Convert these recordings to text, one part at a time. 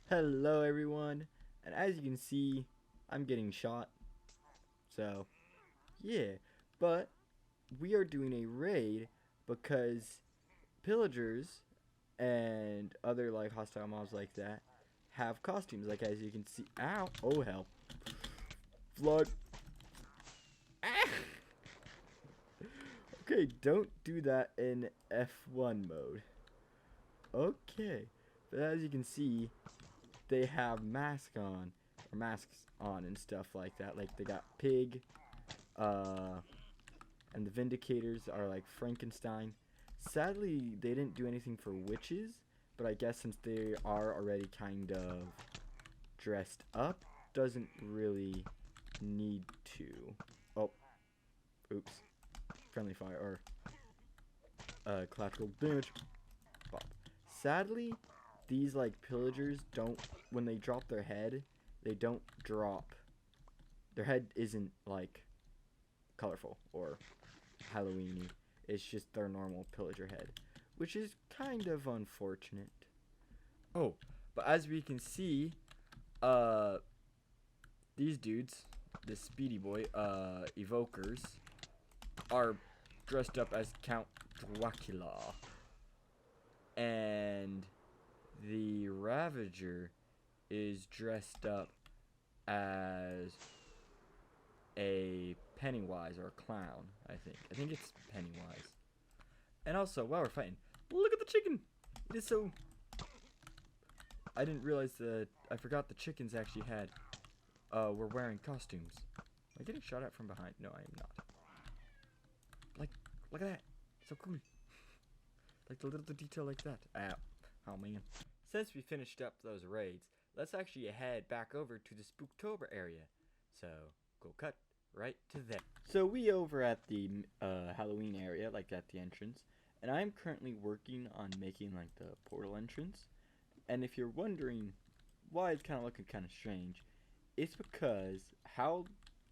Hello everyone, and as you can see, I'm getting shot, so yeah, but we are doing a raid because pillagers and other like hostile mobs like that have costumes, like as you can see. Ow, oh hell, flood. Ah! Okay, don't do that in F1 mode. Okay, but as you can see, they have masks on and stuff like that. Like they got pig, uh, and the Vindicators are like Frankenstein. Sadly, they didn't do anything for witches, but I guess since they are already kind of dressed up, doesn't really need to. Oh, oops. Friendly fire, or collateral damage. Pop. Sadly, these like pillagers don't, when they drop their head, they don't drop. Their head isn't like colorful or Halloweeny. It's just their normal pillager head, which is kind of unfortunate. Oh, but as we can see, uh, these dudes, this Speedy Boy, evokers, are dressed up as Count Dracula, and the Ravager is dressed up as a Pennywise or a clown. I think it's Pennywise. And also, while we're fighting, look at the chicken. It is so. I didn't realize that. I forgot the chickens actually had. Were wearing costumes. Am I getting shot at from behind? No, I am not. Like, look at that. So cool. Like the little detail like that. Ah, oh man. Since we finished up those raids, let's actually head back over to the Spooktober area. So, go cut right to there. So we over at the Halloween area, like at the entrance, and I'm currently working on making like the portal entrance. And if you're wondering why it's kind of looking kind of strange, it's because how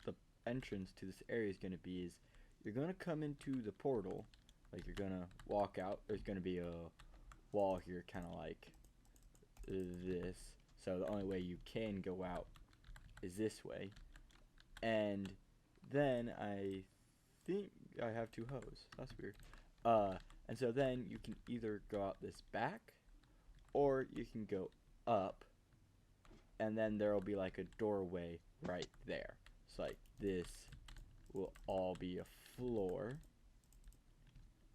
the entrance to this area is going to be is you're going to come into the portal, like you're going to walk out. There's going to be a wall here, kind of like this. So the only way you can go out is this way. And then I think I have two hoes. That's weird. And so then you can either go out this back, or you can go up, and then there will be like a doorway right there. So like this will all be a floor,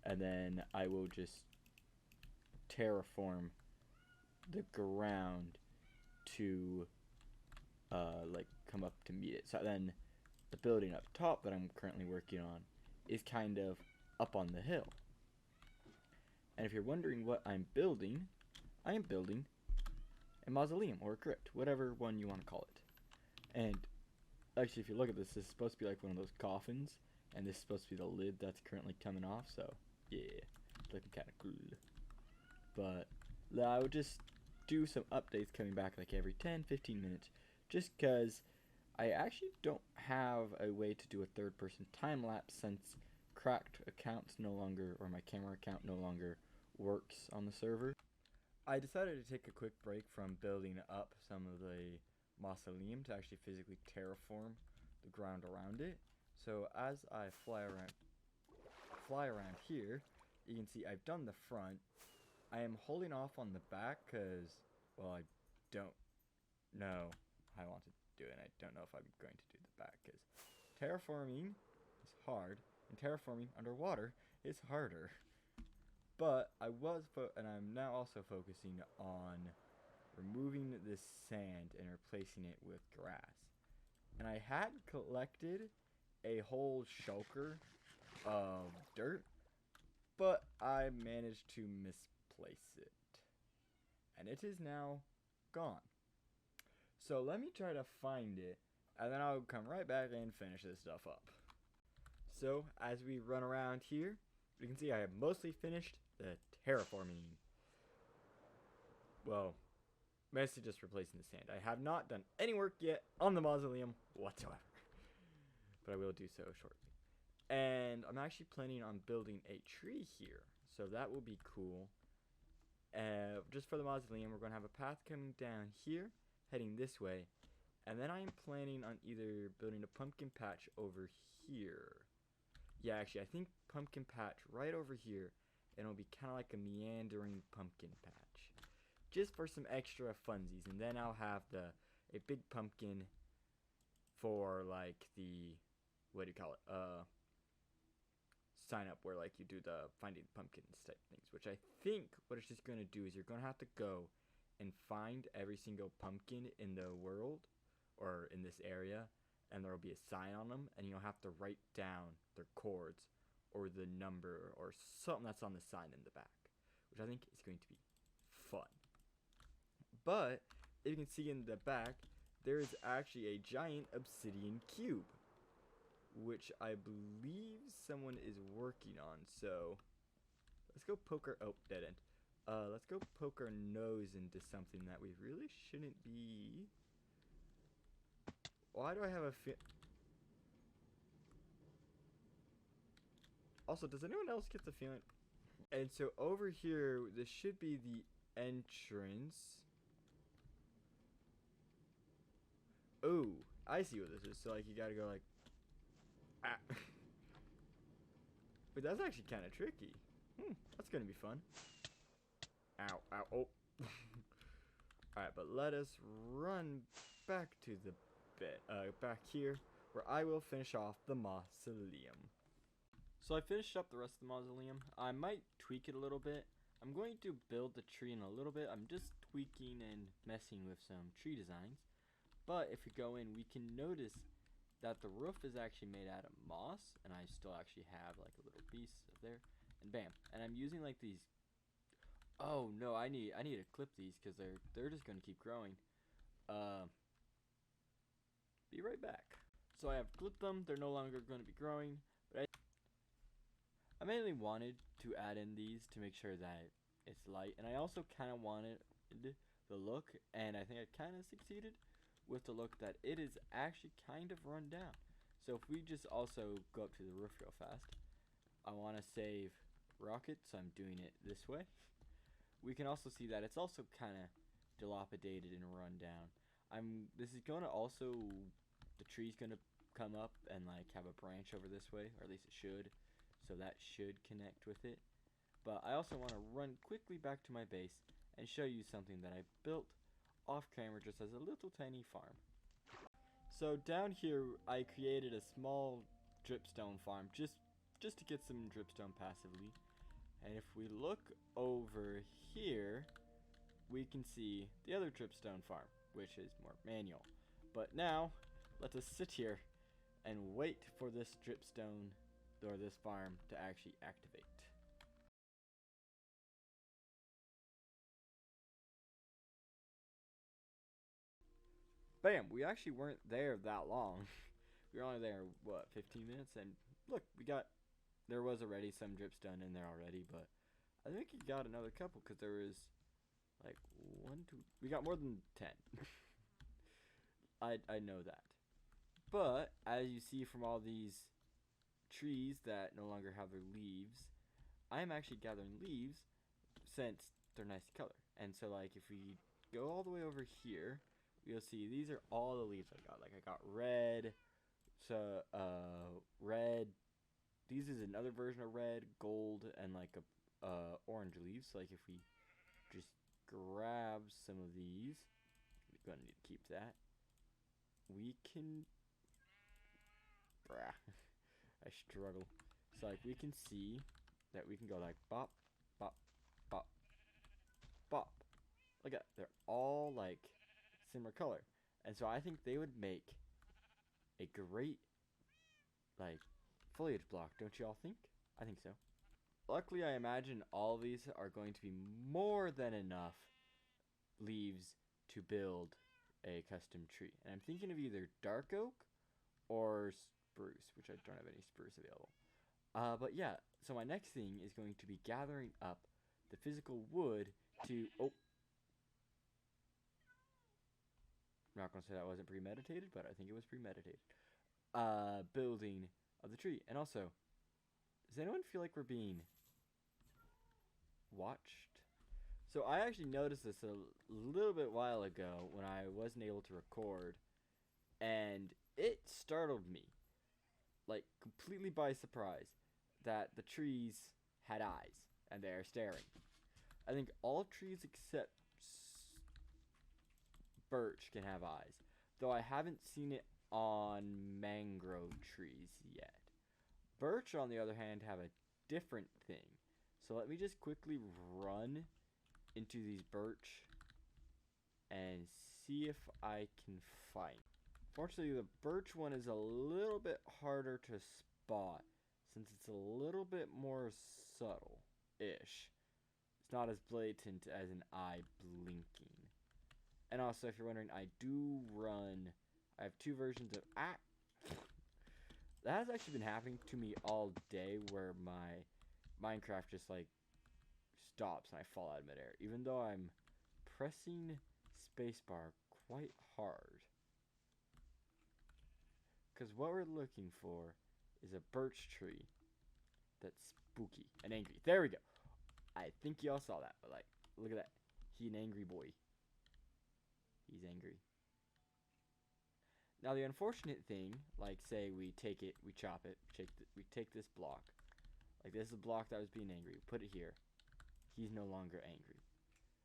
and then I will just terraform the ground to like come up to meet it. So then the building up top that I'm currently working on is kind of up on the hill. And if you're wondering what I'm building, I am building a mausoleum or a crypt, whatever one you want to call it. And actually, if you look at this is supposed to be like one of those coffins, and this is supposed to be the lid that's currently coming off. So yeah, it's looking kind of cool. But I would just do some updates coming back like every 10-15 minutes, just because I actually don't have a way to do a third-person time-lapse since cracked accounts no longer, or my camera account no longer works on the server. I decided to take a quick break from building up some of the mausoleum to actually physically terraform the ground around it. So as I fly around here, you can see I've done the front. I am holding off on the back because, well, I don't know how I want to do it. And I don't know if I'm going to do the back because terraforming is hard, and terraforming underwater is harder. But and I'm now also focusing on removing this sand and replacing it with grass. And I had collected a whole shulker of dirt, but I managed to misplace it. And it is now gone. So let me try to find it, and then I'll come right back and finish this stuff up. So as we run around here, you can see I have mostly finished the terraforming. Well, mostly just replacing the sand. I have not done any work yet on the mausoleum whatsoever, but I will do so shortly. And I'm actually planning on building a tree here, so that will be cool. just for the mausoleum, we're going to have a path coming down here, heading this way. And then I'm planning on either building a pumpkin patch over here. Yeah, actually, I think pumpkin patch right over here. And it'll be kind of like a meandering pumpkin patch. Just for some extra funsies. And then I'll have a big pumpkin for like the, what do you call it? Sign up where like you do the finding pumpkins type things. Which I think what it's just going to do is you're going to have to go and find every single pumpkin in the world or in this area, and there will be a sign on them, and you'll have to write down their chords or the number or something that's on the sign in the back, which I think is going to be fun. But if you can see in the back, there is actually a giant obsidian cube, which I believe someone is working on. So let's go poke our dead end. Let's go poke our nose into something that we really shouldn't be. Why do I have a Also, does anyone else get the feeling? And so over here, this should be the entrance. Oh, I see what this is. So like you gotta go like, ah. But that's actually kind of tricky. That's gonna be fun. Ow, ow, oh. Alright, but let us run back to the back here, where I will finish off the mausoleum. So I finished up the rest of the mausoleum. I might tweak it a little bit. I'm going to build the tree in a little bit. I'm just tweaking and messing with some tree designs. But if we go in, we can notice that the roof is actually made out of moss, and I still actually have like a little piece of there. And bam. And I'm using like these. Oh no, I need to clip these because they're just gonna keep growing. Be right back. So I have clipped them. They're no longer going to be growing. But I mainly wanted to add in these to make sure that it's light. And I also kind of wanted the look, and I think I kind of succeeded with the look that it is actually kind of run down. So if we just also go up to the roof real fast. I want to save rocket, so I'm doing it this way. We can also see that it's also kind of dilapidated and run down. This is going to also, the tree's going to come up and like have a branch over this way, or at least it should. So that should connect with it. But I also want to run quickly back to my base and show you something that I built off camera just as a little tiny farm. So down here I created a small dripstone farm just to get some dripstone passively. And if we look over here, we can see the other dripstone farm, which is more manual. But now, let us sit here and wait for this dripstone, or this farm, to actually activate. Bam! We actually weren't there that long. We were only there, what, 15 minutes? And look, there was already some dripstone in there already, but I think you got another couple because there was like we got more than 10. I know that. But as you see from all these trees that no longer have their leaves, I'm actually gathering leaves since they're nice color. And so like if we go all the way over here, you'll see these are all the leaves I got. Like I got red, so red. These is another version of red, gold, and like a orange leaves. So like if we just grab some of these, we're gonna need to keep that. We can, I struggle. So like we can see that we can go like bop, bop, bop, bop. Look at that. They're all like similar color. And so I think they would make a great like foliage block, don't you all think? I think so. Luckily, I imagine all of these are going to be more than enough leaves to build a custom tree. And I'm thinking of either dark oak or spruce, which I don't have any spruce available. But yeah, so my next thing is going to be gathering up the physical wood to... Oh. I'm not going to say that wasn't premeditated, but I think it was premeditated. Building of the tree. And also, does anyone feel like we're being watched? So I actually noticed this a little bit while ago when I wasn't able to record, and it startled me, like completely by surprise, that the trees had eyes and they are staring. I think all trees except birch can have eyes, though I haven't seen it on mangrove trees yet. Birch, on the other hand, have a different thing. So let me just quickly run into these birch and see if I can find. Fortunately, the birch one is a little bit harder to spot since it's a little bit more subtle-ish. It's not as blatant as an eye blinking. And also, if you're wondering, I have two versions of that has actually been happening to me all day, where my Minecraft just like stops and I fall out of midair, even though I'm pressing spacebar quite hard. Because what we're looking for is a birch tree that's spooky and angry. There we go. I think y'all saw that, but like, look at that. He's an angry boy. He's angry. Now the unfortunate thing, like say we take it, we chop it, we take this block. Like this is a block that was being angry. We put it here. He's no longer angry,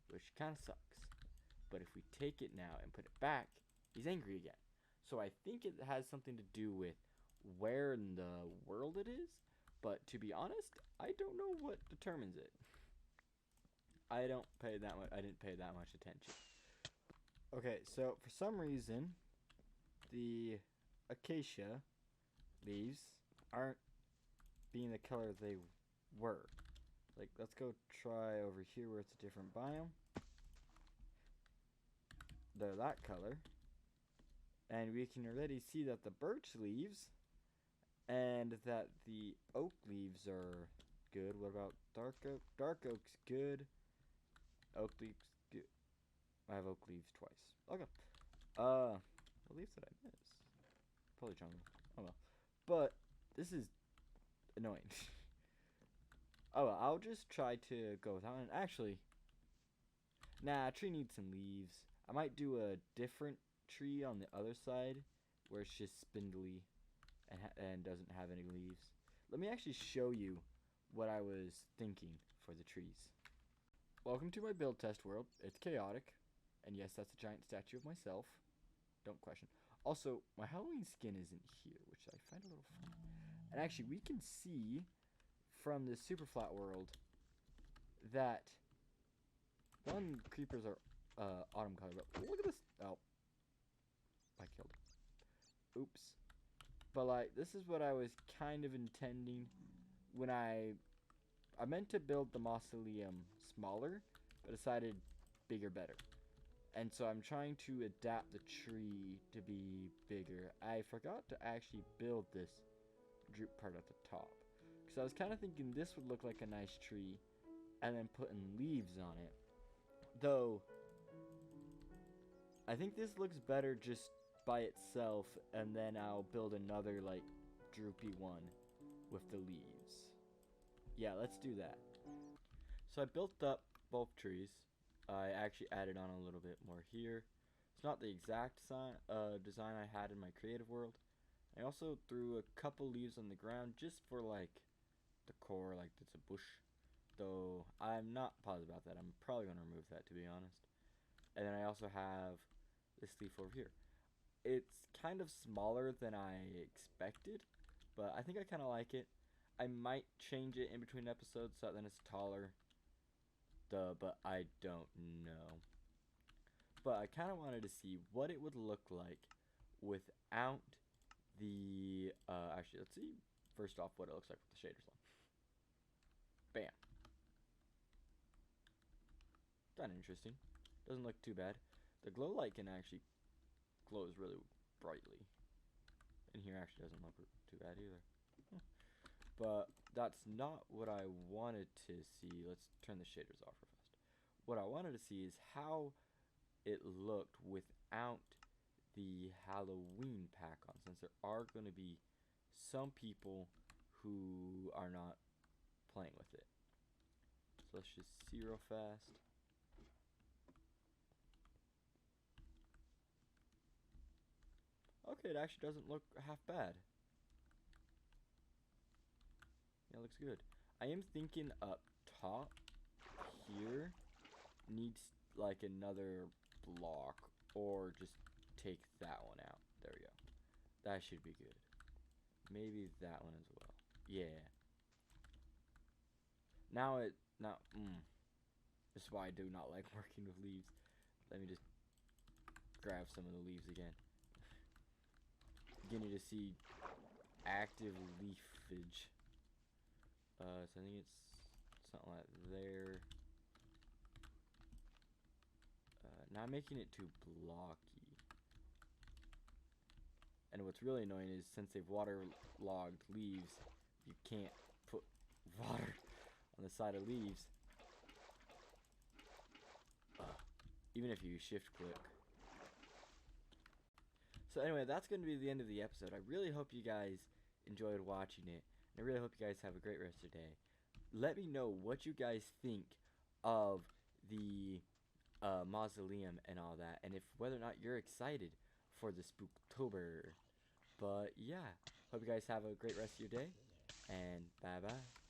which kind of sucks. But if we take it now and put it back, he's angry again. So I think it has something to do with where in the world it is. But to be honest, I don't know what determines it. I didn't pay that much attention. Okay, so for some reason, the acacia leaves aren't being the color they were. Like, let's go try over here where it's a different biome. They're that color. And we can already see that the birch leaves and that the oak leaves are good. What about dark oak? Dark oak's good. Oak leaves good. I have oak leaves twice. Okay. What leaves did I miss? Probably jungle. Oh well. But this is annoying. Oh well, I'll just try to go without it. Actually, nah, tree needs some leaves. I might do a different tree on the other side where it's just spindly and doesn't have any leaves. Let me actually show you what I was thinking for the trees. Welcome to my build test world. It's chaotic. And yes, that's a giant statue of myself. Don't question. Also, my Halloween skin isn't here, which I find a little funny. And actually, we can see from this super flat world that one, creepers are autumn color, but look at this. Oh, I killed it. Oops. But like, this is what I was kind of intending when I meant to build the mausoleum smaller, but decided bigger better. And so I'm trying to adapt the tree to be bigger. I forgot to actually build this droop part at the top, because I was kind of thinking this would look like a nice tree and then putting leaves on it. Though, I think this looks better just by itself, and then I'll build another like droopy one with the leaves. Yeah, let's do that. So I built up both trees. I actually added on a little bit more here. It's not the exact design I had in my creative world. I also threw a couple leaves on the ground just for like decor, like it's a bush. Though I'm not positive about that. I'm probably going to remove that, to be honest. And then I also have this leaf over here. It's kind of smaller than I expected, but I think I kind of like it. I might change it in between episodes so that then it's taller. But I don't know. But I kind of wanted to see what it would look like without the, actually, let's see first off what it looks like with the shaders on. Bam. Kind of interesting. Doesn't look too bad. The glow light can actually glows really brightly. And here actually doesn't look too bad either. But that's not what I wanted to see. Let's turn the shaders off real fast. What I wanted to see is how it looked without the Halloween pack on, since there are going to be some people who are not playing with it. So let's just see real fast. Okay, it actually doesn't look half bad. Yeah, it looks good. I am thinking up top here needs like another block, or just take that one out. There we go. That should be good. Maybe that one as well. Yeah. Now this is why I do not like working with leaves. Let me just grab some of the leaves again. Beginning to see active leafage. So I think it's something like there. Not making it too blocky. And what's really annoying is since they've waterlogged leaves, you can't put water on the side of leaves. Even if you shift click. So anyway, that's going to be the end of the episode. I really hope you guys enjoyed watching it. And I really hope you guys have a great rest of your day. Let me know what you guys think of the mausoleum and all that. And if whether or not you're excited for the Spooktober. But yeah, hope you guys have a great rest of your day. And bye-bye.